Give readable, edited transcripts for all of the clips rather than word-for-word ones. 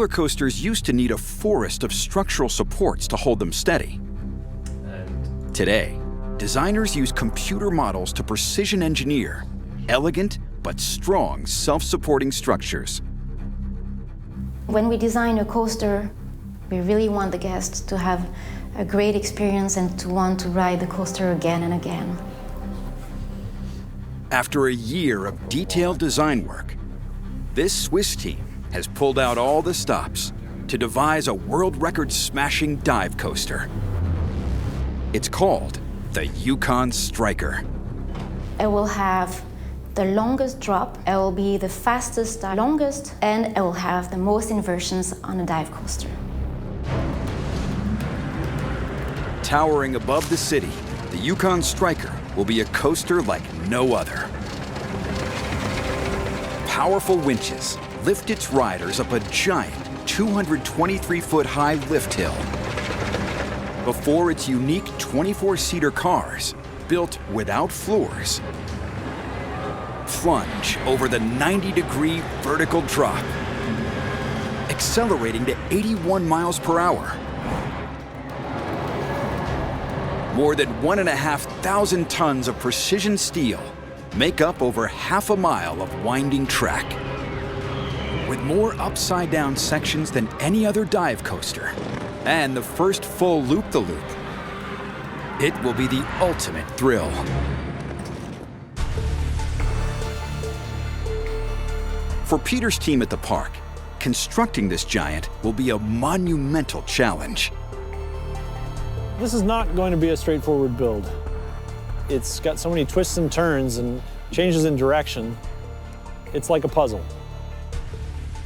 coasters used to need a forest of structural supports to hold them steady. Today, designers use computer models to precision engineer elegant but strong self-supporting structures. When we design a coaster, we really want the guests to have a great experience and to want to ride the coaster again and again. After a year of detailed design work, this Swiss team has pulled out all the stops to devise a world record-smashing dive coaster. It's called the Yukon Striker. It will have the longest drop, it will be the fastest, longest, and it will have the most inversions on a dive coaster. Towering above the city, the Yukon Striker will be a coaster like no other. Powerful winches lift its riders up a giant 223-foot-high lift hill before its unique 24-seater cars, built without floors, plunge over the 90-degree vertical drop, accelerating to 81 miles per hour. More than 1,500 tons of precision steel make up over half a mile of winding track. With more upside-down sections than any other dive coaster, and the first full loop-the-loop, it will be the ultimate thrill. For Peter's team at the park, constructing this giant will be a monumental challenge. This is not going to be a straightforward build. It's got so many twists and turns and changes in direction. It's like a puzzle.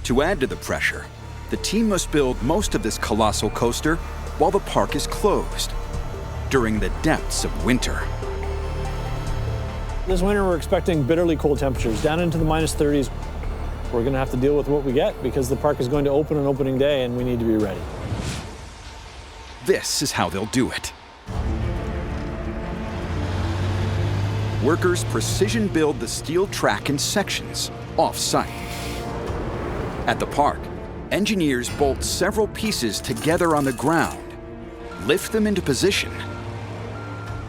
To add to the pressure, the team must build most of this colossal coaster while the park is closed, during the depths of winter. This winter we're expecting bitterly cold temperatures, down into the -30s. We're going to have to deal with what we get because the park is going to open on opening day and we need to be ready. This is how they'll do it. Workers precision build the steel track in sections, off-site. At the park, engineers bolt several pieces together on the ground, lift them into position,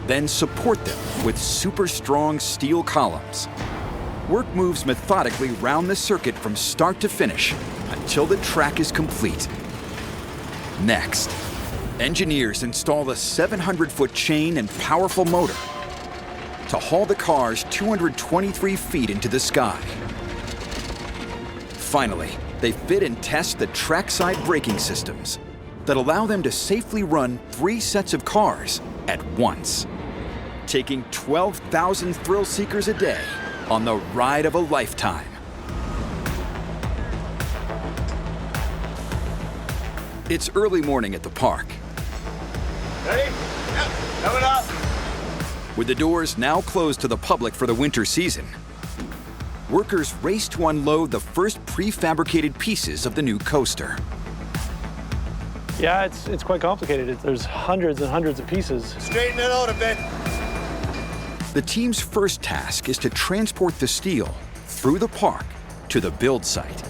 then support them with super strong steel columns. Work moves methodically round the circuit from start to finish until the track is complete. Next, engineers install a 700-foot chain and powerful motor to haul the cars 223 feet into the sky. Finally, they fit and test the trackside braking systems that allow them to safely run 3 sets of cars at once, taking 12,000 thrill seekers a day on the ride of a lifetime. It's early morning at the park. Ready? Yep, coming up. With the doors now closed to the public for the winter season, workers race to unload the first prefabricated pieces of the new coaster. Yeah, it's quite complicated. There's hundreds and hundreds of pieces. Straighten it out a bit. The team's first task is to transport the steel through the park to the build site.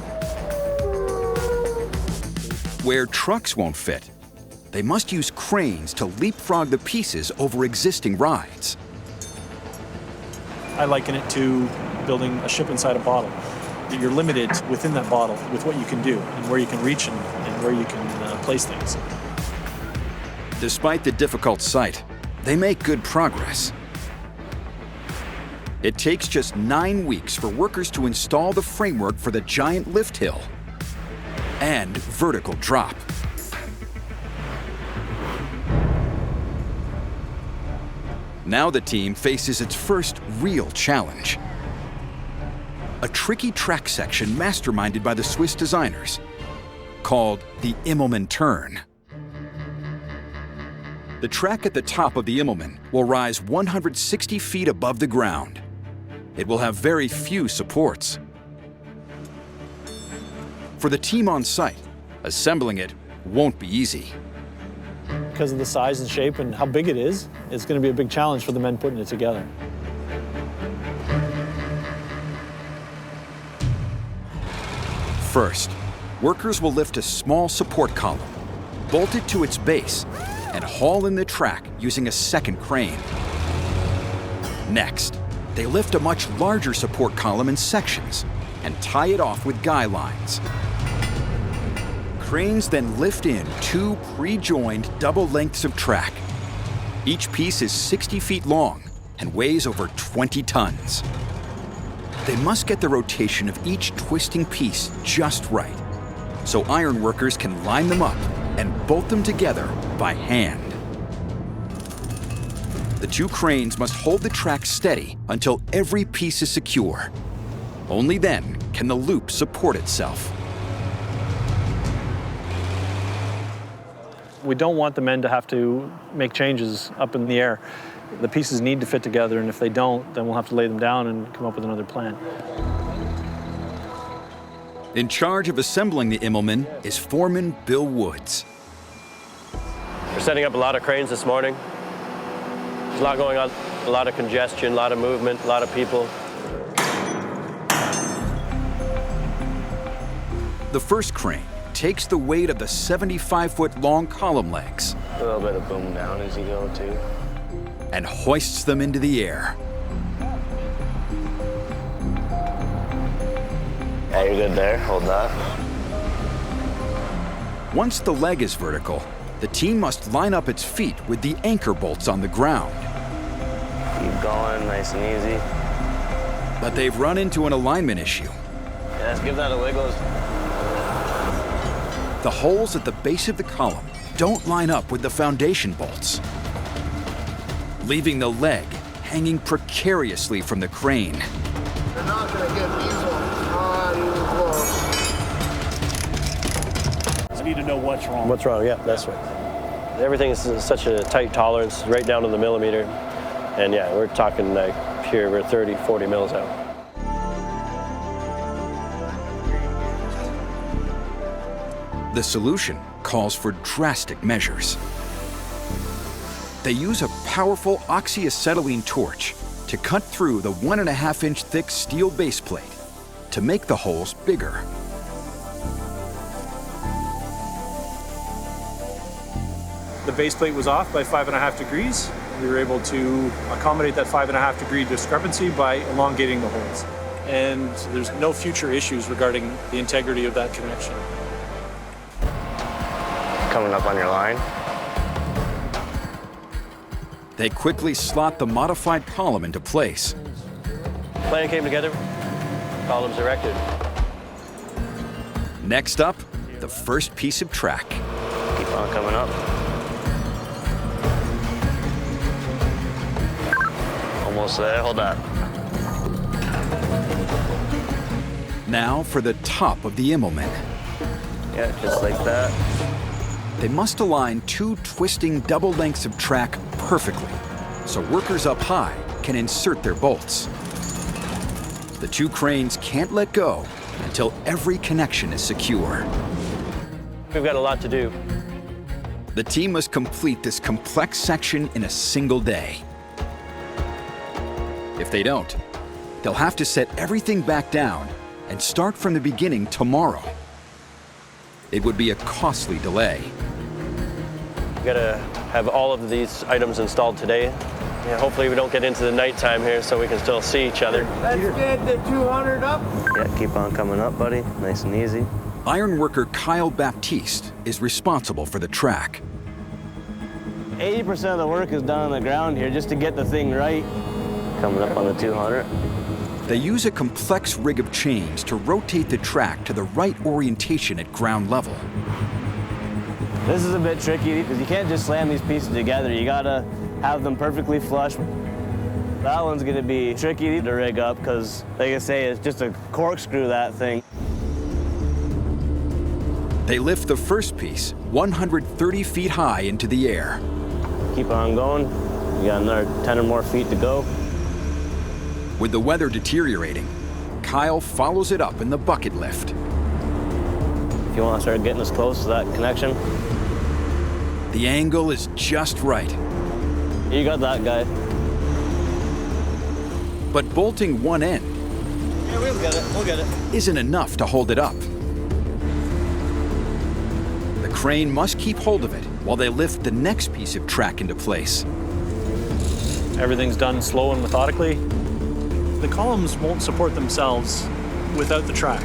Where trucks won't fit, they must use cranes to leapfrog the pieces over existing rides. I liken it to building a ship inside a bottle. You're limited within that bottle with what you can do and where you can reach and where you can place things. Despite the difficult site, they make good progress. It takes just 9 weeks for workers to install the framework for the giant lift hill and vertical drop. Now the team faces its first real challenge. A tricky track section masterminded by the Swiss designers, called the Immelmann Turn. The track at the top of the Immelmann will rise 160 feet above the ground. It will have very few supports. For the team on site, assembling it won't be easy. Because of the size and shape and how big it is, it's going to be a big challenge for the men putting it together. First, workers will lift a small support column, bolt it to its base, and haul in the track using a second crane. Next, they lift a much larger support column in sections and tie it off with guy lines. Cranes then lift in 2 pre-joined double lengths of track. Each piece is 60 feet long and weighs over 20 tons. They must get the rotation of each twisting piece just right, so iron workers can line them up and bolt them together by hand. The 2 cranes must hold the track steady until every piece is secure. Only then can the loop support itself. We don't want the men to have to make changes up in the air. The pieces need to fit together, and if they don't, then we'll have to lay them down and come up with another plan. In charge of assembling the Immelmann is Foreman Bill Woods. We're setting up a lot of cranes this morning. There's a lot going on, a lot of congestion, a lot of movement, a lot of people. The first crane takes the weight of the 75-foot-long column legs A little bit of boom down as you go, too. and hoists them into the air. Yeah, you're good there. Hold that. Once the leg is vertical, the team must line up its feet with the anchor bolts on the ground. Keep going, nice and easy. But they've run into an alignment issue. Yeah, let's give that a wiggle. The holes at the base of the column don't line up with the foundation bolts, leaving the leg hanging precariously from the crane. They're not going to get these ones on close. We need to know what's wrong. What's wrong? Yeah, that's right. Everything is such a tight tolerance, right down to the millimeter. And yeah, we're talking like here, we're 30, 40 mils out. The solution calls for drastic measures. They use a powerful oxyacetylene torch to cut through the 1.5-inch thick steel base plate to make the holes bigger. The base plate was off by 5.5 degrees. We were able to accommodate that 5.5 degree discrepancy by elongating the holes. And there's no future issues regarding the integrity of that connection. Coming up on your line. They quickly slot the modified column into place. Plan came together, columns erected. Next up, the first piece of track. Keep on coming up. Almost there, hold that. Now for the top of the Immelmann. Yeah, just like that. They must align 2 twisting double lengths of track perfectly, so workers up high can insert their bolts. The 2 cranes can't let go until every connection is secure. We've got a lot to do. The team must complete this complex section in a single day. If they don't, they'll have to set everything back down and start from the beginning tomorrow. It would be a costly delay. We gotta have all of these items installed today. Yeah, hopefully we don't get into the nighttime here so we can still see each other. Let's get the 200 up. Yeah, keep on coming up, buddy. Nice and easy. Ironworker Kyle Baptiste is responsible for the track. 80% of the work is done on the ground here just to get the thing right. Coming up on the 200. They use a complex rig of chains to rotate the track to the right orientation at ground level. This is a bit tricky because you can't just slam these pieces together. You gotta have them perfectly flush. That one's gonna be tricky to rig up because, like I say, it's just a corkscrew, that thing. They lift the first piece 130 feet high into the air. Keep on going. You got another 10 or more feet to go. With the weather deteriorating, Kyle follows it up in the bucket lift. If you want to start getting as close to that connection. The angle is just right, You got that guy. but bolting one end Yeah, we'll get it. We'll get it. isn't enough to hold it up. crane must keep hold of it while they lift the next piece of track into place. Everything's done slow and methodically. The columns won't support themselves without the track,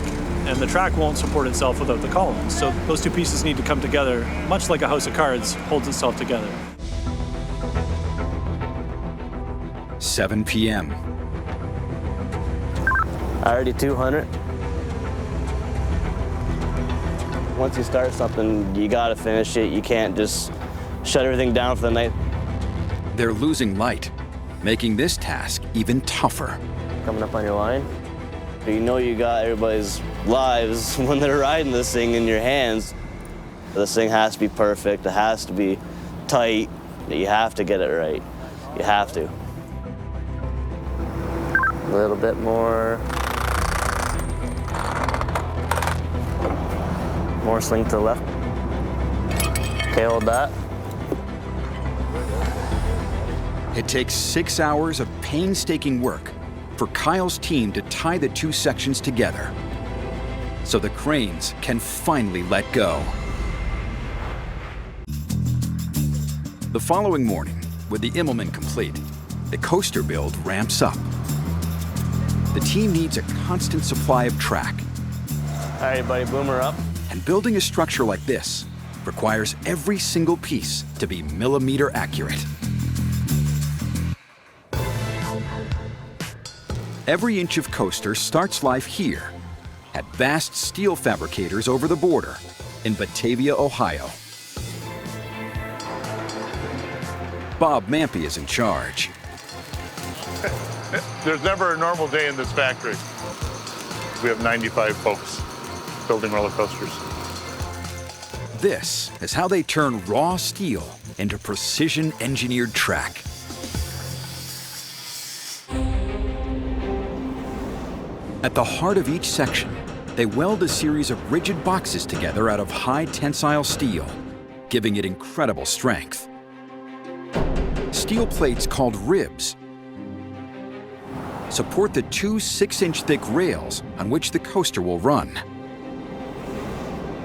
and the track won't support itself without the columns. So those two pieces need to come together, much like a house of cards holds itself together. 7 p.m. Already 200. Once you start something, you gotta finish it. You can't just shut everything down for the night. They're losing light, making this task even tougher. Coming up on your line, you know you got everybody's lives when they're riding this thing in your hands. This thing has to be perfect. It has to be tight. You have to get it right. You have to. A little bit more. More sling to the left. Okay, hold that. It takes 6 hours of painstaking work for Kyle's team to tie the two sections together so the cranes can finally let go. The following morning, with the Immelman complete, the coaster build ramps up. The team needs a constant supply of track. All right, buddy, boomer up. And building a structure like this requires every single piece to be millimeter accurate. Every inch of coaster starts life here at Vast Steel Fabricators over the border in Batavia, Ohio. Bob Mampy is in charge. There's never a normal day in this factory. We have 95 folks building roller coasters. This is how they turn raw steel into precision-engineered track. At the heart of each section, they weld a series of rigid boxes together out of high tensile steel, giving it incredible strength. Steel plates called ribs support the two 6-inch thick rails on which the coaster will run.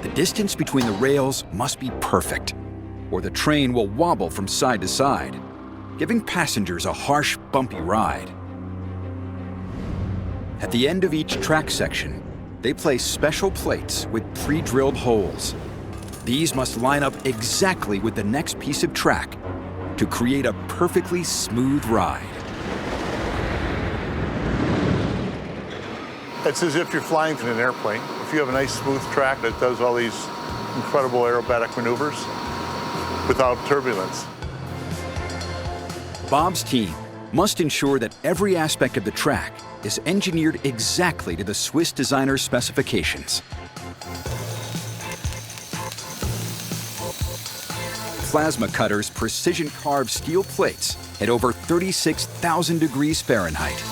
The distance between the rails must be perfect, or the train will wobble from side to side, giving passengers a harsh, bumpy ride. At the end of each track section, they place special plates with pre-drilled holes. These must line up exactly with the next piece of track to create a perfectly smooth ride. It's as if you're flying in an airplane. If you have a nice smooth track that does all these incredible aerobatic maneuvers without turbulence. Bob's team must ensure that every aspect of the track is engineered exactly to the Swiss designer's specifications. Plasma cutters precision-carved steel plates at over 36,000 degrees Fahrenheit.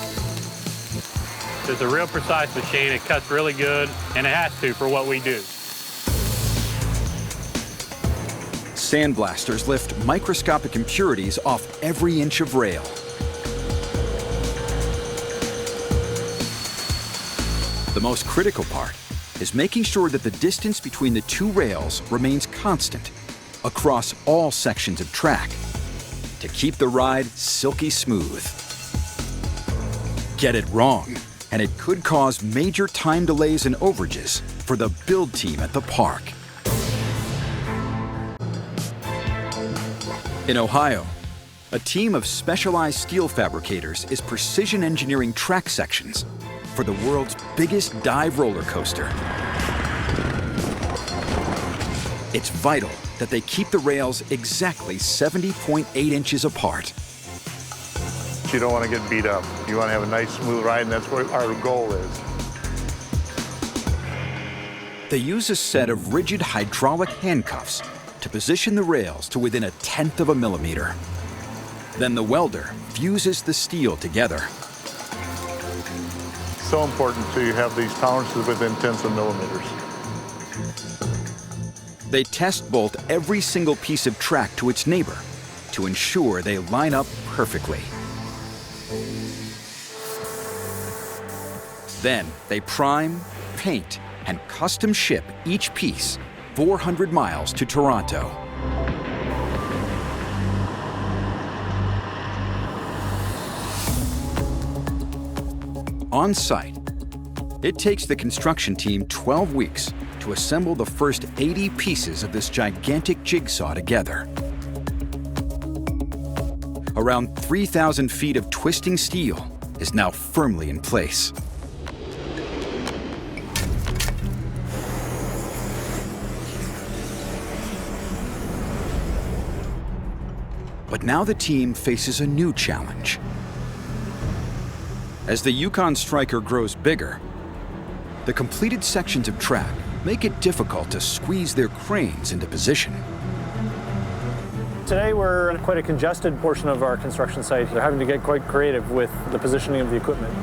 It's a real precise machine. It cuts really good, and it has to for what we do. Sandblasters lift microscopic impurities off every inch of rail. The most critical part is making sure that the distance between the two rails remains constant across all sections of track to keep the ride silky smooth. Get it wrong, and it could cause major time delays and overages for the build team at the park. In Ohio, a team of specialized steel fabricators is precision engineering track sections for the world's biggest dive roller coaster. It's vital that they keep the rails exactly 70.8 inches apart. You don't want to get beat up. You want to have a nice smooth ride, and that's what our goal is. They use a set of rigid hydraulic handcuffs to position the rails to within 1/10 of a millimeter. Then the welder fuses the steel together. So important to have these tolerances within tenths of millimeters. They test bolt every single piece of track to its neighbor to ensure they line up perfectly. Then they prime, paint, and custom ship each piece 400 miles to Toronto. On site, it takes the construction team 12 weeks to assemble the first 80 pieces of this gigantic jigsaw together. Around 3,000 feet of twisting steel is now firmly in place. But now the team faces a new challenge. As the Yukon Striker grows bigger, the completed sections of track make it difficult to squeeze their cranes into position. Today we're in quite a congested portion of our construction site. They're having to get quite creative with the positioning of the equipment.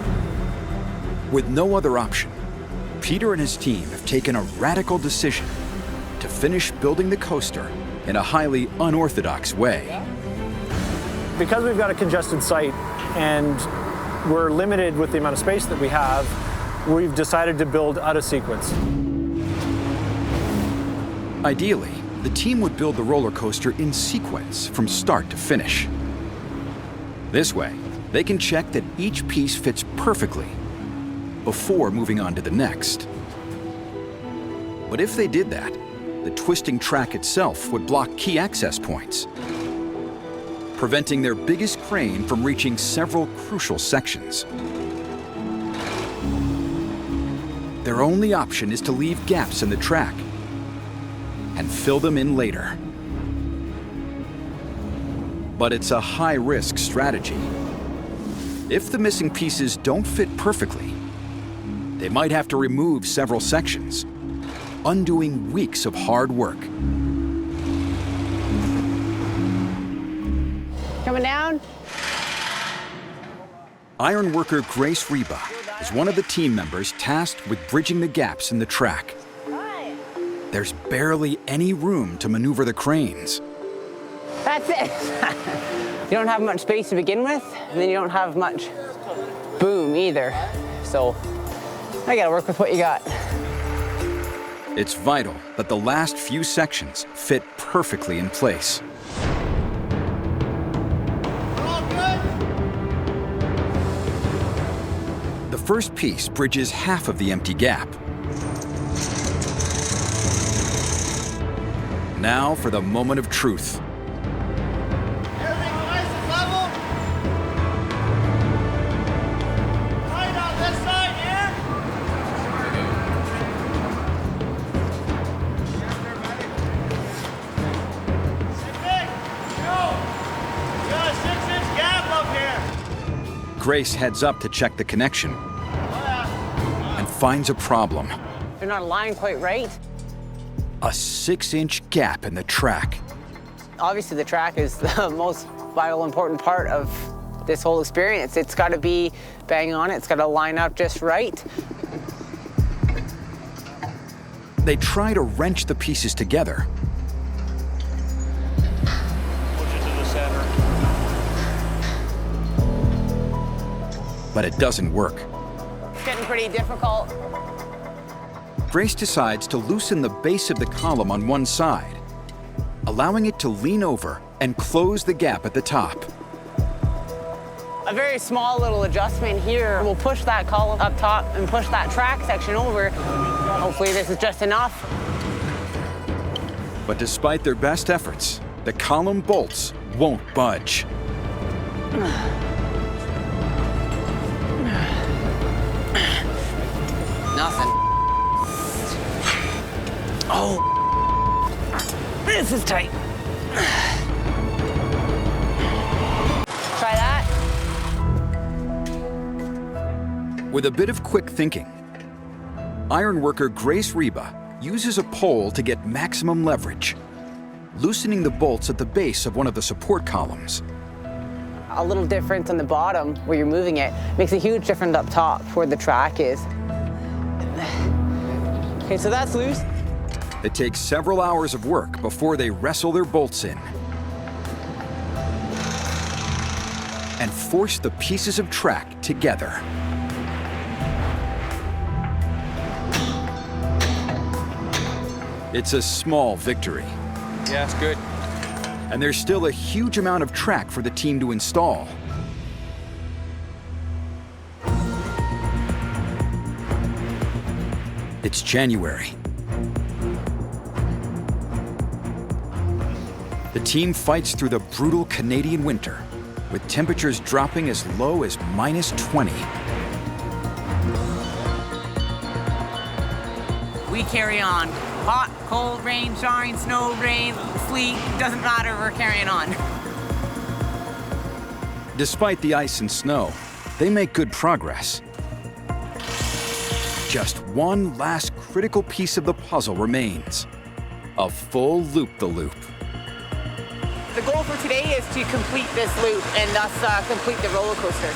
With no other option, Peter and his team have taken a radical decision to finish building the coaster in a highly unorthodox way. Because we've got a congested site and we're limited with the amount of space that we have, we've decided to build out of sequence. Ideally, the team would build the roller coaster in sequence from start to finish. This way, they can check that each piece fits perfectly before moving on to the next. But if they did that, the twisting track itself would block key access points, preventing their biggest crane from reaching several crucial sections. Their only option is to leave gaps in the track and fill them in later. But it's a high-risk strategy. If the missing pieces don't fit perfectly, they might have to remove several sections, undoing weeks of hard work. Coming down. Iron worker Grace Reba is one of the team members tasked with bridging the gaps in the track. There's barely any room to maneuver the cranes. That's it. You don't have much space to begin with, and then you don't have much boom either. So I gotta work with what you got. It's vital that the last few sections fit perfectly in place. The first piece bridges half of the empty gap. Now for the moment of truth. Everything nice and level. Right on this side here. Hey, go. We got a 6-inch gap up here. Grace heads up to check the connection and finds a problem. They're not aligned quite right. A 6-inch gap in the track. Obviously, the track is the most vital, important part of this whole experience. It's got to be bang on. It's got to line up just right. They try to wrench the pieces together. Push it to the center. But it doesn't work. It's getting pretty difficult. Grace decides to loosen the base of the column on one side, allowing it to lean over and close the gap at the top. A very small little adjustment here will push that column up top and push that track section over. Hopefully this is just enough. But despite their best efforts, the column bolts won't budge. Nothing. Oh, this is tight. Try that. With a bit of quick thinking, ironworker Grace Reba uses a pole to get maximum leverage, loosening the bolts at the base of one of the support columns. A little difference on the bottom where you're moving it makes a huge difference up top where the track is. Okay, so that's loose. It takes several hours of work before they wrestle their bolts in and force the pieces of track together. It's a small victory. Yeah, it's good. And there's still a huge amount of track for the team to install. It's January. The team fights through the brutal Canadian winter, with temperatures dropping as low as -20. We carry on. Hot, cold, rain, shine, snow, rain, sleet, doesn't matter, we're carrying on. Despite the ice and snow, they make good progress. Just one last critical piece of the puzzle remains: a full loop-the-loop. The goal for today is to complete this loop and thus complete the roller coaster.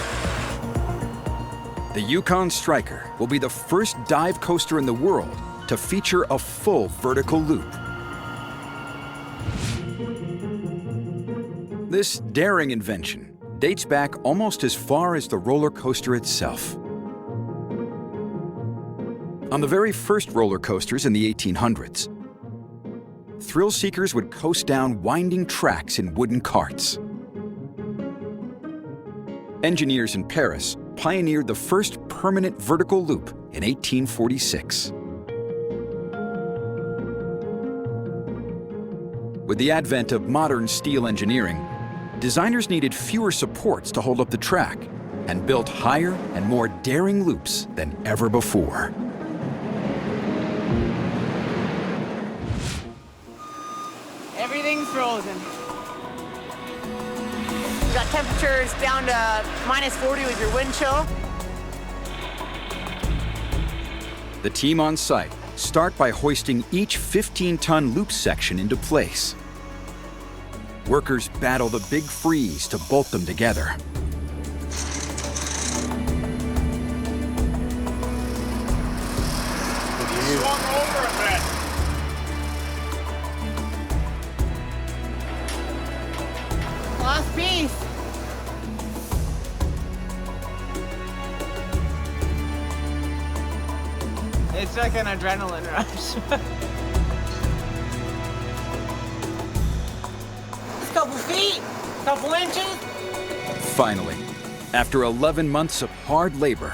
The Yukon Striker will be the first dive coaster in the world to feature a full vertical loop. This daring invention dates back almost as far as the roller coaster itself. On the very first roller coasters in the 1800s, thrill seekers would coast down winding tracks in wooden carts. Engineers in Paris pioneered the first permanent vertical loop in 1846. With the advent of modern steel engineering, designers needed fewer supports to hold up the track and built higher and more daring loops than ever before. Everything's frozen. We got temperatures down to -40 with your wind chill. The team on site start by hoisting each 15-ton loop section into place. Workers battle the big freeze to bolt them together. Swung over a bit. Last piece. It's like an adrenaline rush. A couple feet, couple inches. Finally, after 11 months of hard labor,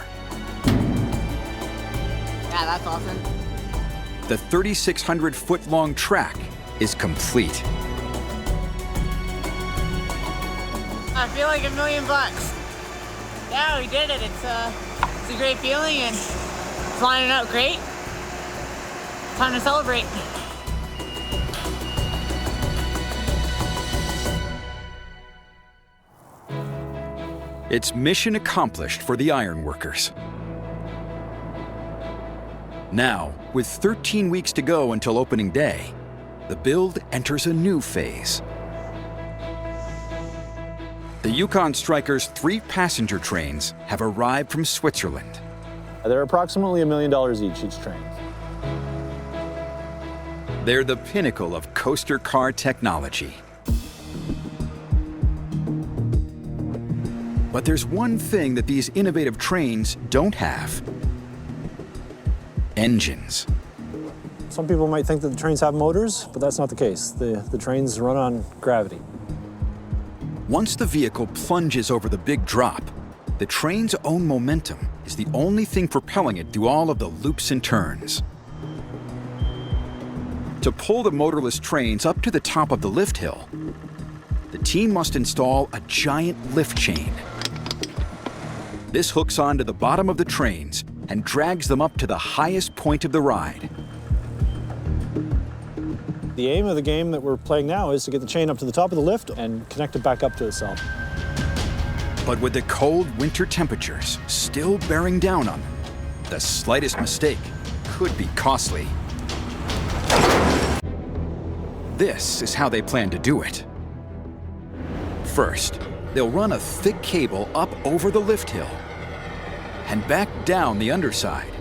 Yeah, that's awesome. the 3,600-foot-long track is complete. I feel like $1 million. Yeah, we did it. It's a great feeling and it's lining up great. Time to celebrate. It's mission accomplished for the ironworkers. Now, with 13 weeks to go until opening day, the build enters a new phase. The Yukon Striker's 3 passenger trains have arrived from Switzerland. They're approximately $1 million each train. They're the pinnacle of coaster car technology. But there's one thing that these innovative trains don't have: engines. Some people might think that the trains have motors, but that's not the case. The trains run on gravity. Once the vehicle plunges over the big drop, the train's own momentum is the only thing propelling it through all of the loops and turns. To pull the motorless trains up to the top of the lift hill, the team must install a giant lift chain. This hooks onto the bottom of the trains and drags them up to the highest point of the ride. The aim of the game that we're playing now is to get the chain up to the top of the lift and connect it back up to itself. But with the cold winter temperatures still bearing down on them, the slightest mistake could be costly. This is how they plan to do it. First, they'll run a thick cable up over the lift hill and back down the underside,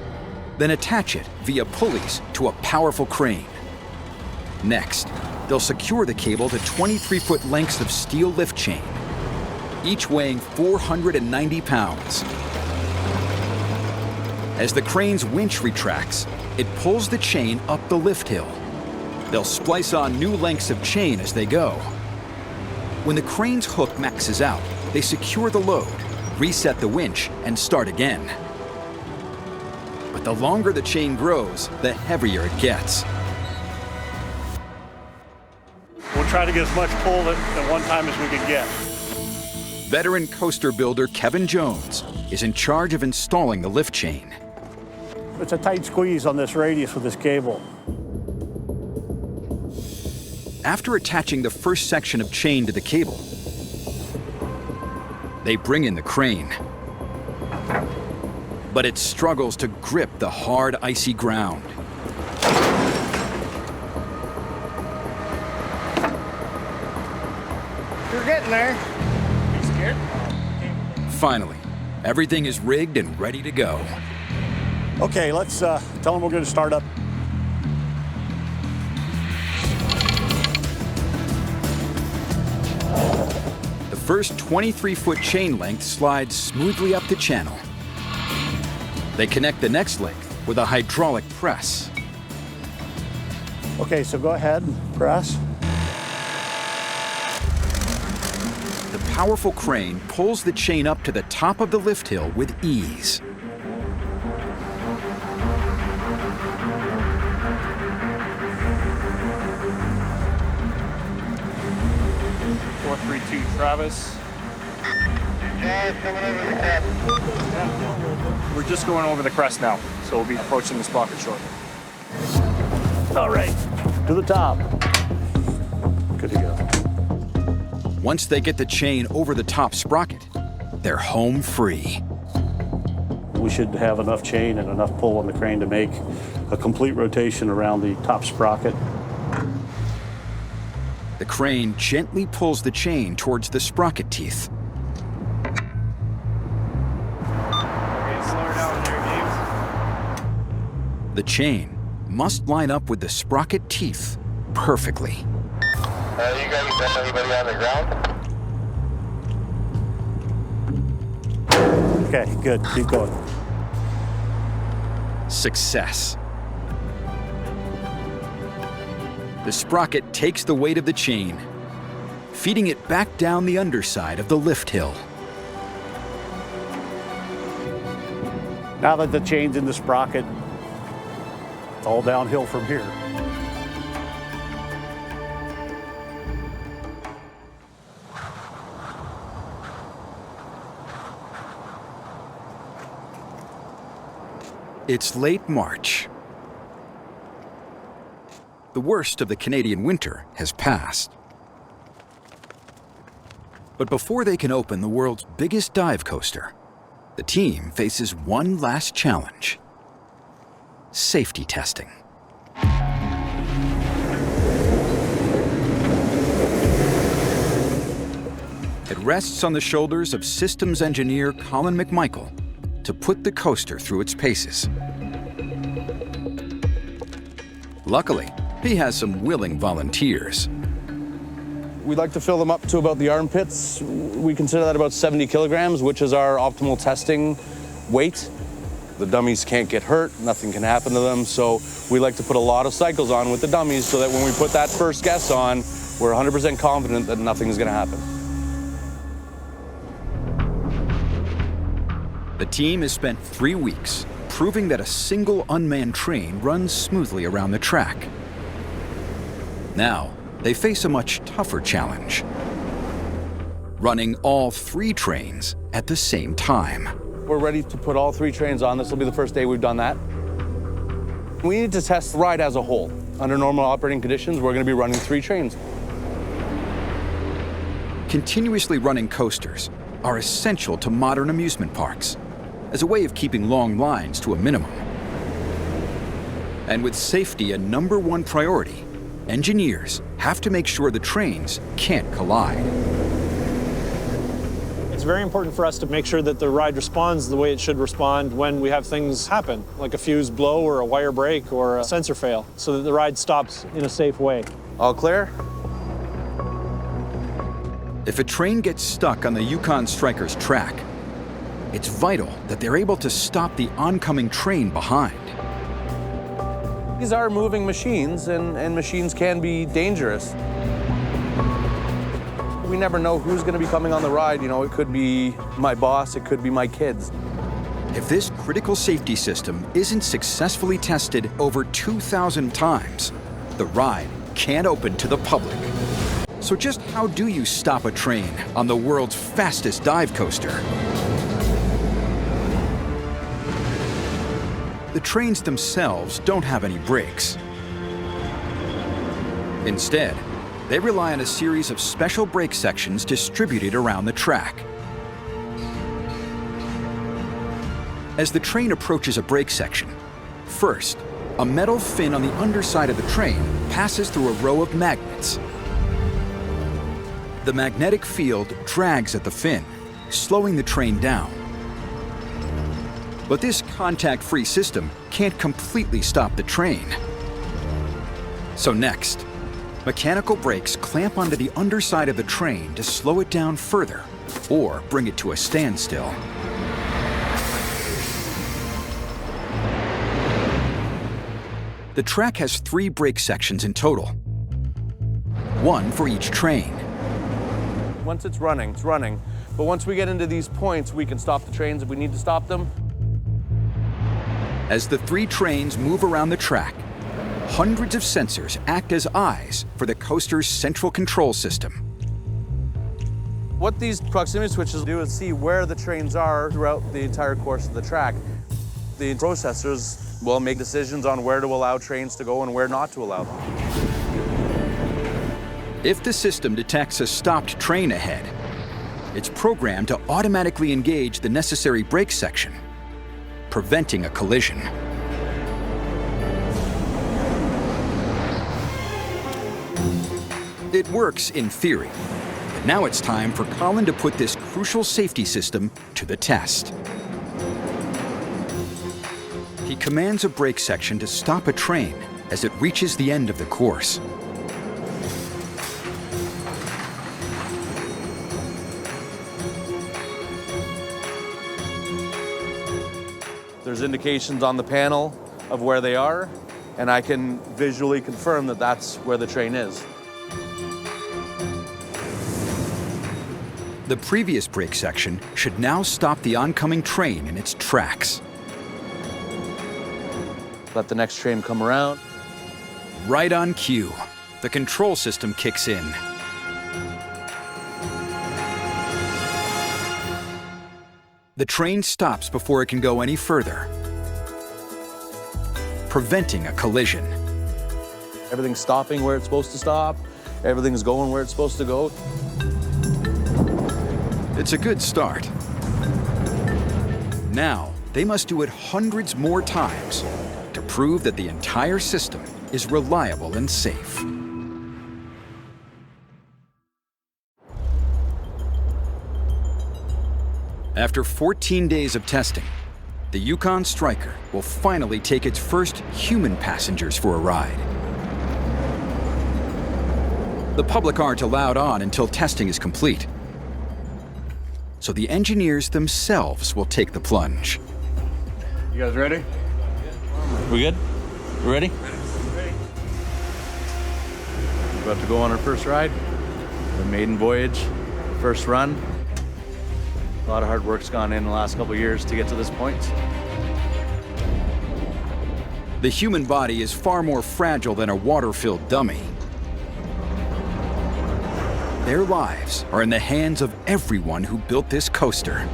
then attach it via pulleys to a powerful crane. Next, they'll secure the cable to 23-foot lengths of steel lift chain, each weighing 490 pounds. As the crane's winch retracts, it pulls the chain up the lift hill, They'll splice on new lengths of chain as they go. When the crane's hook maxes out, they secure the load, reset the winch, and start again. But the longer the chain grows, the heavier it gets. We'll try to get as much pull at one time as we can get. Veteran coaster builder Kevin Jones is in charge of installing the lift chain. It's a tight squeeze on this radius with this cable. After attaching the first section of chain to the cable, they bring in the crane. But it struggles to grip the hard, icy ground. You're getting there. You scared? Finally, everything is rigged and ready to go. Okay, let's tell them we're going to start up. The first 23-foot chain length slides smoothly up the channel. They connect the next length with a hydraulic press. Okay, so go ahead and press. The powerful crane pulls the chain up to the top of the lift hill with ease. Travis. We're just going over the crest now, so we'll be approaching the sprocket shortly. All right, to the top. Good to go. Once they get the chain over the top sprocket, they're home free. We should have enough chain and enough pull on the crane to make a complete rotation around the top sprocket. The crane gently pulls the chain towards the sprocket teeth. The chain must line up with the sprocket teeth perfectly. You guys got anybody on the ground? Okay, good. Keep going. Success. The sprocket takes the weight of the chain, feeding it back down the underside of the lift hill. Now that the chain's in the sprocket, it's all downhill from here. It's late March. The worst of the Canadian winter has passed. But before they can open the world's biggest dive coaster, the team faces one last challenge: safety testing. It rests on the shoulders of systems engineer Colin McMichael to put the coaster through its paces. Luckily, he has some willing volunteers. We like to fill them up to about the armpits. We consider that about 70 kilograms, which is our optimal testing weight. The dummies can't get hurt, nothing can happen to them, so we like to put a lot of cycles on with the dummies so that when we put that first guess on, we're 100% confident that nothing's gonna happen. The team has spent 3 weeks proving that a single unmanned train runs smoothly around the track. Now, they face a much tougher challenge: running all 3 trains at the same time. We're ready to put all 3 trains on. This will be the first day we've done that. We need to test the ride as a whole. Under normal operating conditions, we're going to be running 3 trains. Continuously running coasters are essential to modern amusement parks as a way of keeping long lines to a minimum. And with safety a #1 priority, engineers have to make sure the trains can't collide. It's very important for us to make sure that the ride responds the way it should respond when we have things happen, like a fuse blow or a wire break or a sensor fail, so that the ride stops in a safe way. All clear? If a train gets stuck on the Yukon Strikers track, it's vital that they're able to stop the oncoming train behind. These are moving machines, and machines can be dangerous. We never know who's going to be coming on the ride. You know, it could be my boss, it could be my kids. If this critical safety system isn't successfully tested over 2,000 times, the ride can't open to the public. So just how do you stop a train on the world's fastest dive coaster? The trains themselves don't have any brakes. Instead, they rely on a series of special brake sections distributed around the track. As the train approaches a brake section, first, a metal fin on the underside of the train passes through a row of magnets. The magnetic field drags at the fin, slowing the train down. But this contact-free system can't completely stop the train. So next, mechanical brakes clamp onto the underside of the train to slow it down further or bring it to a standstill. The track has 3 brake sections in total, one for each train. Once it's running, it's running. But once we get into these points, we can stop the trains if we need to stop them. As the 3 trains move around the track, hundreds of sensors act as eyes for the coaster's central control system. What these proximity switches do is see where the trains are throughout the entire course of the track. The processors will make decisions on where to allow trains to go and where not to allow them. If the system detects a stopped train ahead, it's programmed to automatically engage the necessary brake section, preventing a collision. It works in theory, but now it's time for Colin to put this crucial safety system to the test. He commands a brake section to stop a train as it reaches the end of the course. There's indications on the panel of where they are, and I can visually confirm that that's where the train is. The previous brake section should now stop the oncoming train in its tracks. Let the next train come around. Right on cue, the control system kicks in. The train stops before it can go any further, preventing a collision. Everything's stopping where it's supposed to stop. Everything's going where it's supposed to go. It's a good start. Now, they must do it hundreds more times to prove that the entire system is reliable and safe. After 14 days of testing, the Yukon Striker will finally take its first human passengers for a ride. The public aren't allowed on until testing is complete, so the engineers themselves will take the plunge. You guys ready? We good? We ready? Ready. We're about to go on our first ride, the maiden voyage, first run. A lot of hard work's gone in the last couple of years to get to this point. The human body is far more fragile than a water-filled dummy. Their lives are in the hands of everyone who built this coaster.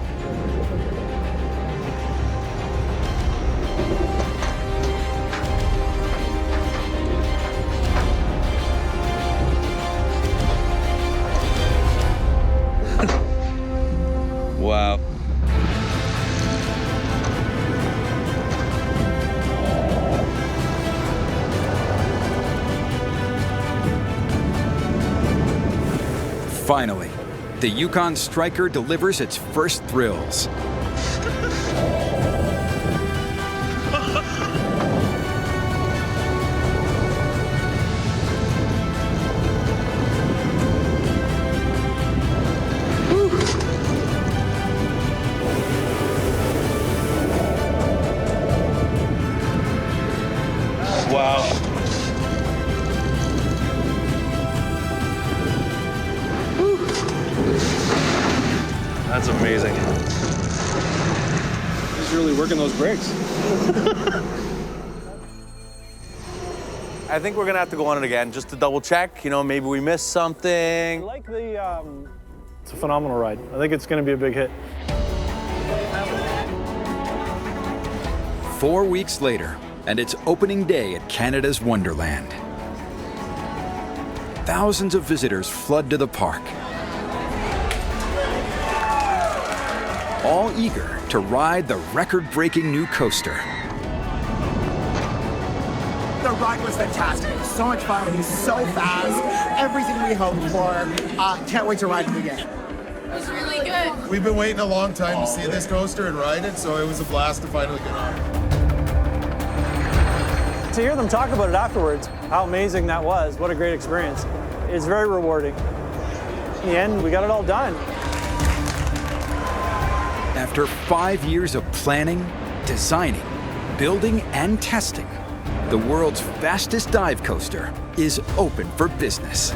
Wow. Finally, the Yukon Striker delivers its first thrills. Wow. That's amazing. He's really working those brakes. I think we're gonna have to go on it again just to double check. You know, maybe we missed something. I like the, it's a phenomenal ride. I think it's gonna be a big hit. 4 weeks later, and it's opening day at Canada's Wonderland. Thousands of visitors flood to the park, all eager to ride the record-breaking new coaster. The ride was fantastic. It was so much fun. It was so fast. Everything we hoped for. Can't wait to ride it again. It was really good. We've been waiting a long time to see this coaster and ride it, so it was a blast to finally get on it. To hear them talk about it afterwards, how amazing that was, what a great experience. It's very rewarding. In the end, we got it all done. After 5 years of planning, designing, building, and testing, the world's fastest dive coaster is open for business.